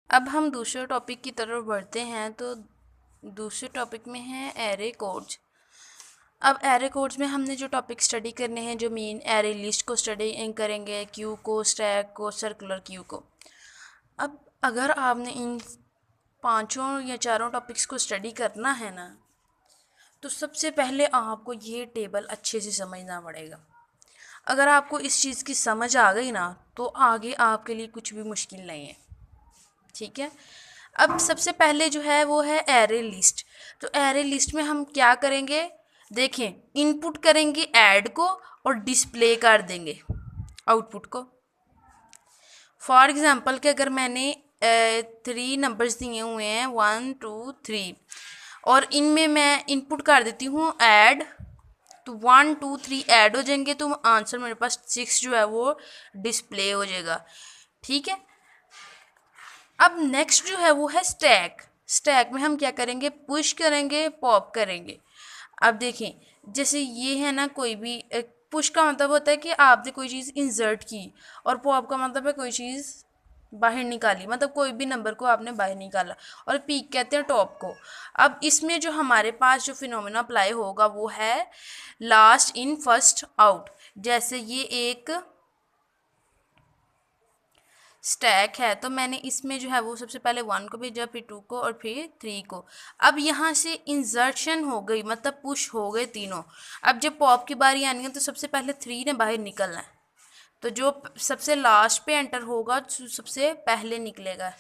अब हम दूसरे टॉपिक की तरफ बढ़ते हैं। तो दूसरे टॉपिक में है एरे कोड्स। अब एरे कोड्स में हमने जो टॉपिक स्टडी करने हैं, जो मेन एरे लिस्ट को स्टडी करेंगे, क्यू को, स्टैक को, सर्कुलर क्यू को। अब अगर आपने इन पांचों या चारों टॉपिक्स को स्टडी करना है ना, तो सबसे पहले आपको ये टेबल अच्छे से समझना पड़ेगा। अगर आपको इस चीज़ की समझ आ गई ना, तो आगे आपके लिए कुछ भी मुश्किल नहीं है। ठीक है। अब सबसे पहले जो है वो है एरे लिस्ट। तो एरे लिस्ट में हम क्या करेंगे, देखें, इनपुट करेंगे ऐड को और डिस्प्ले कर देंगे आउटपुट को। फॉर एग्जांपल कि अगर मैंने 3 नंबर्स दिए हुए हैं 1 2 3 और इनमें मैं इनपुट कर देती हूँ ऐड, तो 1 2 3 ऐड हो जाएंगे, तो आंसर मेरे पास 6 जो है वो डिस्प्ले हो जाएगा। ठीक है। अब नेक्स्ट जो है वो है स्टैक। स्टैक में हम क्या करेंगे, पुश करेंगे, पॉप करेंगे। अब देखें, जैसे ये है ना, कोई भी पुश का मतलब होता है कि आपने कोई चीज़ इंसर्ट की, और पॉप का मतलब है कोई चीज़ बाहर निकाली, मतलब कोई भी नंबर को आपने बाहर निकाला। और पीक कहते हैं टॉप को। अब इसमें जो हमारे पास जो फिनोमेना अप्लाई होगा वो है लास्ट इन फर्स्ट आउट। जैसे ये एक स्टैक है, तो मैंने इसमें जो है वो सबसे पहले 1 को भेजा, फिर 2 को और फिर 3 को। अब यहाँ से इंसर्शन हो गई, मतलब पुश हो गए तीनों। अब जब पॉप की बारी आनी है तो सबसे पहले 3 ने बाहर निकलना है, तो जो सबसे लास्ट पे एंटर होगा सबसे पहले निकलेगा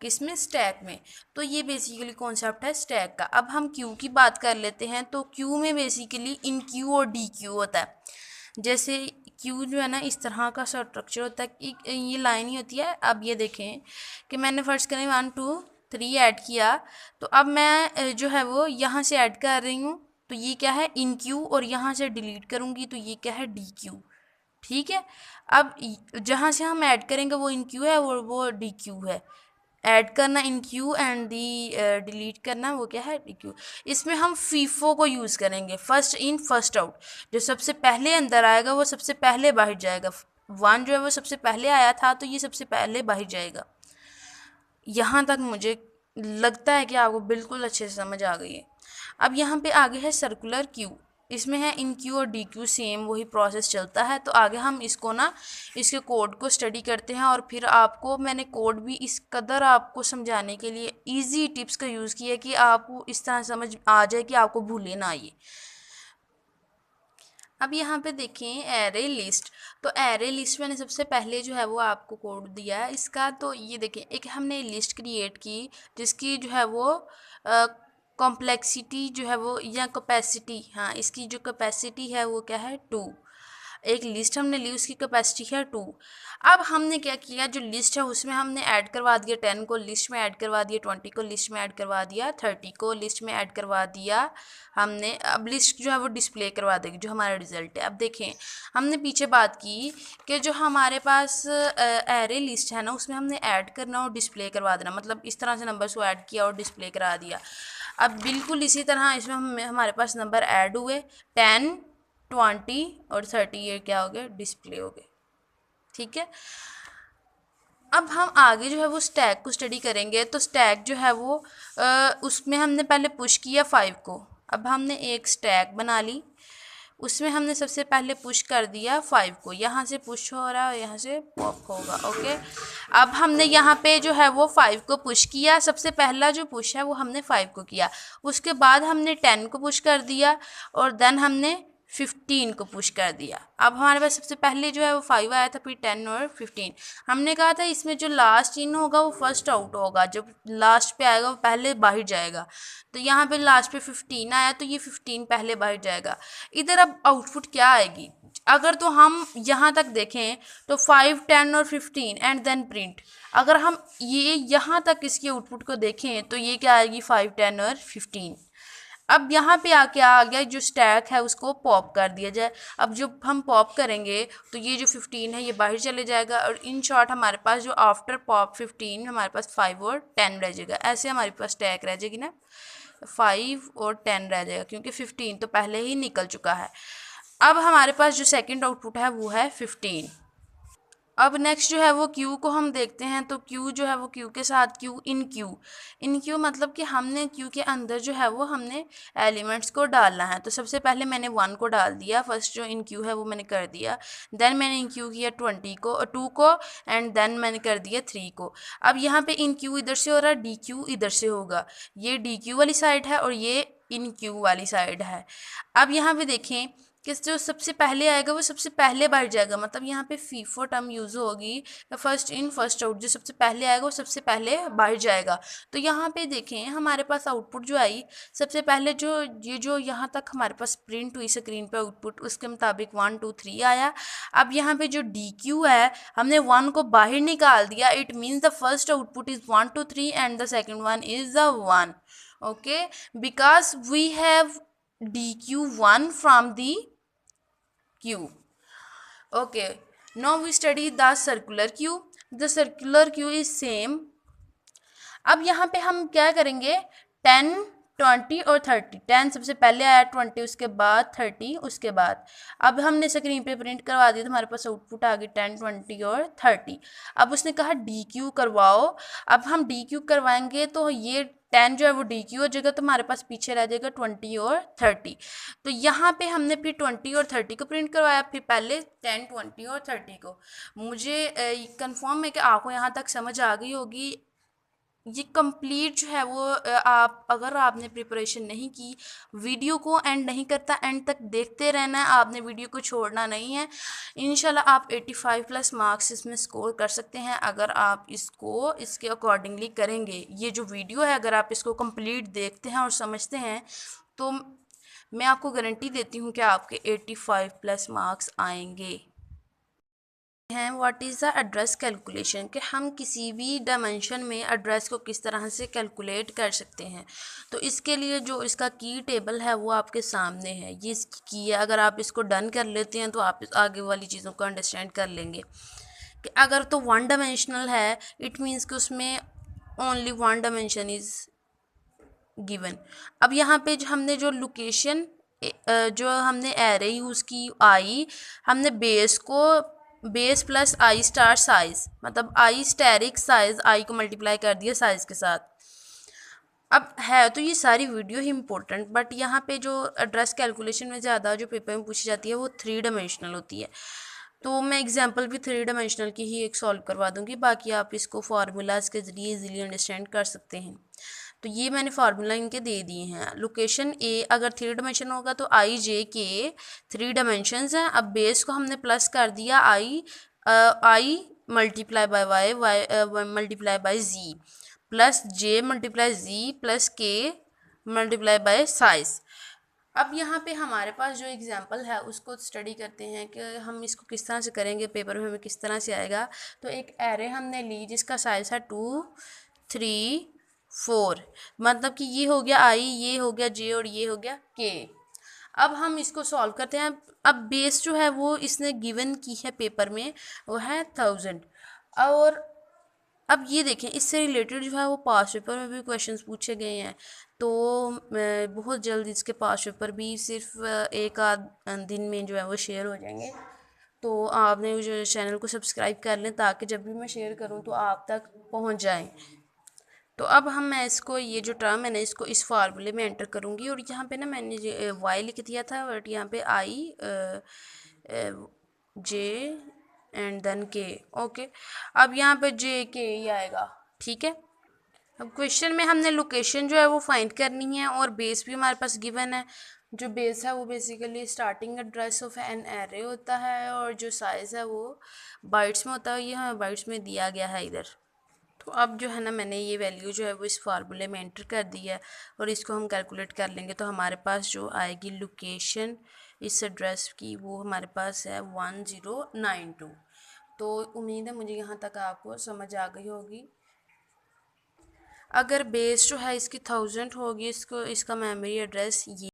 किसमें, स्टैक में। तो ये बेसिकली कॉन्सेप्ट है स्टैक का। अब हम क्यू की बात कर लेते हैं। तो क्यू में बेसिकली इन क्यू और डी क्यू होता है। जैसे क्यू जो है ना, इस तरह का स्ट्रक्चर होता है कि ये लाइन ही होती है। अब ये देखें कि मैंने फर्स्ट करें 1 2 3 ऐड किया, तो अब मैं जो है वो यहाँ से ऐड कर रही हूँ, तो ये क्या है, इन क्यू, और यहाँ से डिलीट करूँगी तो ये क्या है, डी क्यू। ठीक है। अब जहाँ से हम ऐड करेंगे वो इन क्यू है और वो डी क्यू है। ऐड करना इन क्यू एंड दी डिलीट करना वो क्या है, डी क्यू। इसमें हम फीफो को यूज़ करेंगे, फर्स्ट इन फर्स्ट आउट। जो सबसे पहले अंदर आएगा वो सबसे पहले बाहर जाएगा। 1 जो है वो सबसे पहले आया था, तो ये सबसे पहले बाहर जाएगा। यहाँ तक मुझे लगता है कि आपको बिल्कुल अच्छे से समझ आ गई है। अब यहाँ पे आगे है सर्कुलर क्यू। इसमें है इन क्यू और डी क्यू, सेम वही प्रोसेस चलता है। तो आगे हम इसको ना, इसके कोड को स्टडी करते हैं, और फिर आपको मैंने कोड भी इस कदर आपको समझाने के लिए इजी टिप्स का यूज़ किया कि आपको इस तरह समझ आ जाए कि आपको भूले ना आइए। अब यहाँ पे देखें एरे लिस्ट। तो एरे लिस्ट मैंने सबसे पहले जो है वो आपको कोड दिया है इसका। तो ये देखें, एक हमने लिस्ट क्रिएट की जिसकी जो है वो कॉम्प्लेक्सिटी जो है वो, या कैपेसिटी, हाँ, इसकी जो कैपेसिटी है वो क्या है, 2। एक लिस्ट हमने ली, उसकी कैपेसिटी है 2। अब हमने क्या किया, जो लिस्ट है उसमें हमने ऐड करवा दिया 10 को, लिस्ट में ऐड करवा दिया 20 को, लिस्ट में ऐड करवा दिया 30 को, लिस्ट में ऐड करवा दिया हमने। अब लिस्ट जो है वो डिस्प्ले करवा देगी जो हमारा रिजल्ट है। अब देखें, हमने पीछे बात की कि जो हमारे पास एरे लिस्ट है ना, उसमें हमने ऐड करना और डिस्प्ले करवा देना, मतलब इस तरह से नंबर्स को ऐड किया और डिस्प्ले करा दिया। अब बिल्कुल इसी तरह इसमें हमारे पास नंबर ऐड हुए 10 20 और 30, ये क्या हो गया, डिस्प्ले हो गए। ठीक है। अब हम आगे जो है वो स्टैक को स्टडी करेंगे। तो स्टैक जो है वो उसमें हमने पहले पुश किया 5 को। अब हमने एक स्टैक बना ली, उसमें हमने सबसे पहले पुश कर दिया 5 को। यहाँ से पुश हो रहा है, यहाँ से पॉप होगा। ओके। अब हमने यहाँ पे जो है वो 5 को पुश किया, सबसे पहला जो पुश है वो हमने 5 को किया। उसके बाद हमने 10 को पुश कर दिया, और देन हमने 15 को पुश कर दिया। अब हमारे पास सबसे पहले जो है वो 5 आया था, फिर 10 और 15। हमने कहा था इसमें जो लास्ट इन होगा वो फर्स्ट आउट होगा, जो लास्ट पे आएगा वो पहले बाहर जाएगा। तो यहाँ पे लास्ट पे 15 आया, तो ये 15 पहले बाहर जाएगा। इधर अब आउटपुट क्या आएगी, अगर तो हम यहाँ तक देखें तो 5 10 और 15 एंड देन प्रिंट। अगर हम ये यहाँ तक इसकी आउटपुट को देखें तो ये क्या आएगी, 5 10 और 15। अब यहाँ पे आके आ गया जो स्टैक है उसको पॉप कर दिया जाए। अब जब हम पॉप करेंगे तो ये जो 15 है ये बाहर चले जाएगा, और इन शॉर्ट हमारे पास जो आफ्टर पॉप 15 हमारे पास 5 और 10 रह जाएगा। ऐसे हमारे पास स्टैक रह जाएगी ना, 5 और 10 रह जाएगा, क्योंकि 15 तो पहले ही निकल चुका है। अब हमारे पास जो सेकंड आउटपुट है वो है 15। अब नेक्स्ट जो है वो क्यू को हम देखते हैं, तो क्यू जो है वो क्यू के साथ क्यू इन क्यू मतलब कि हमने क्यू के अंदर जो है वो हमने एलिमेंट्स को डालना है। तो सबसे पहले मैंने 1 को डाल दिया, फर्स्ट जो इन क्यू है वो मैंने कर दिया। देन मैंने इन क्यू किया 2 को एंड देन मैंने कर दिया 3 को। अब यहाँ पे इन क्यू इधर से हो रहा है, डी क्यू इधर से होगा, ये डी क्यू वाली साइड है और ये इन क्यू वाली साइड है। अब यहाँ पे देखें कि जो सबसे पहले आएगा वो सबसे पहले बढ़ जाएगा, मतलब यहाँ पे फीफो टर्म यूज़ होगी, फर्स्ट इन फर्स्ट आउट, जो सबसे पहले आएगा वो सबसे पहले बढ़ जाएगा। तो यहाँ पे देखें हमारे पास आउटपुट जो आई सबसे पहले जो यहाँ तक हमारे पास प्रिंट हुई स्क्रीन पे आउटपुट, उसके मुताबिक 1 2 3 आया। अब यहाँ पे जो डी क्यू है हमने 1 को बाहर निकाल दिया, it means the first output is 1 2 3 and the second one is the 1। Okay, because we have dq1 from the q. Okay, now we study the circular q. The circular q is same. अब यहाँ पे हम क्या करेंगे, 10 20 और 30, 10 सबसे पहले आया, 20 उसके बाद, 30 उसके बाद। अब हमने स्क्रीन पे प्रिंट करवा दिया तो हमारे पास आउटपुट आ गई 10 20 और 30। अब उसने कहा डी क्यू करवाओ। अब हम डी क्यू करवाएंगे तो ये 10 जो है वो डी क्यू हो जाएगा, तो हमारे पास पीछे रह जाएगा 20 और 30। तो यहाँ पे हमने फिर 20 और 30 को प्रिंट करवाया, फिर पहले 10 20 और 30 को। मुझे कंफर्म है कि आपको यहाँ तक समझ आ गई होगी। ये कंप्लीट जो है वो आप अगर आपने प्रिपरेशन नहीं की, वीडियो को एंड नहीं करता, एंड तक देखते रहना है, आपने वीडियो को छोड़ना नहीं है। इंशाल्लाह आप 85+ मार्क्स इसमें स्कोर कर सकते हैं अगर आप इसको इसके अकॉर्डिंगली करेंगे। ये जो वीडियो है अगर आप इसको कंप्लीट देखते हैं और समझते हैं तो मैं आपको गारंटी देती हूँ कि आपके 85+ मार्क्स आएंगे। हैं what is the address calculation, कि हम किसी भी डायमेंशन में एड्रेस को किस तरह से कैलकुलेट कर सकते हैं। तो इसके लिए जो इसका की टेबल है वो आपके सामने है, ये इसकी की है। अगर आप इसको डन कर लेते हैं तो आप आगे वाली चीज़ों को अंडरस्टैंड कर लेंगे। कि अगर तो 1 डायमेंशनल है, इट मीन्स कि उसमें ओनली 1 डायमेंशन इज़ गिवन। अब यहाँ पे जो लोकेशन जो हमने एरे यूज़ की आई, हमने बेस प्लस आई स्टार साइज, मतलब आई स्टेरिक साइज, आई को मल्टीप्लाई कर दिया साइज के साथ। अब है तो ये सारी वीडियो ही इंपॉर्टेंट, बट यहाँ पे जो एड्रेस कैलकुलेशन में ज़्यादा जो पेपर में पूछी जाती है वो 3 डायमेंशनल होती है। तो मैं एग्जांपल भी 3 डायमेंशनल की ही एक सॉल्व करवा दूँगी, बाकी आप इसको फार्मूलाज के ज़रिए इजीली अंडरस्टैंड कर सकते हैं। तो ये मैंने फार्मूला इनके दे दिए हैं। लोकेशन ए अगर 3 डायमेंशन होगा तो आई जे के 3 डायमेंशंस हैं। अब बेस को हमने प्लस कर दिया, I multiply by Y multiply by G plus J multiply G plus K multiply by size. अब यहाँ पे हमारे पास जो एग्जांपल है उसको स्टडी करते हैं कि हम इसको किस तरह से करेंगे, पेपर में हमें किस तरह से आएगा। तो एक एरे हमने ली जिसका साइज है 2 3 4, मतलब कि ये हो गया आई, ये हो गया जे और ये हो गया के। अब हम इसको सॉल्व करते हैं। अब बेस जो है वो इसने गिवन की है पेपर में, वो है 1000। और अब ये देखें इससे रिलेटेड जो है वो पास पेपर में भी क्वेश्चंस पूछे गए हैं। तो बहुत जल्द इसके पास पेपर भी सिर्फ एक आध दिन में जो है वो शेयर हो जाएंगे। तो आपने जो चैनल को सब्सक्राइब कर लें ताकि जब भी मैं शेयर करूं तो आप तक पहुंच जाए। तो अब मैं इसको ये जो टर्म है ना इसको इस फार्मूले में एंटर करूँगी, और यहाँ पे ना मैंने वाई लिख दिया था, बट यहाँ पे आई जे एंड देन के। ओके, अब यहाँ पे जे के ही आएगा, ठीक है। अब क्वेश्चन में हमने लोकेशन जो है वो फाइंड करनी है, और बेस भी हमारे पास गिवन है। जो बेस है वो basically starting address of an array होता है, और जो साइज़ है वो बाइट्स में होता है, ये हमें बाइट्स में दिया गया है इधर। तो अब जो है ना मैंने ये वैल्यू जो है वो इस फार्मूले में एंटर कर दी है, और इसको हम कैलकुलेट कर लेंगे तो हमारे पास जो आएगी लोकेशन इस एड्रेस की वो हमारे पास है 1092। तो उम्मीद है मुझे यहाँ तक आपको समझ आ गई होगी। अगर बेस जो है इसकी 1000 होगी, इसका मेमोरी एड्रेस ये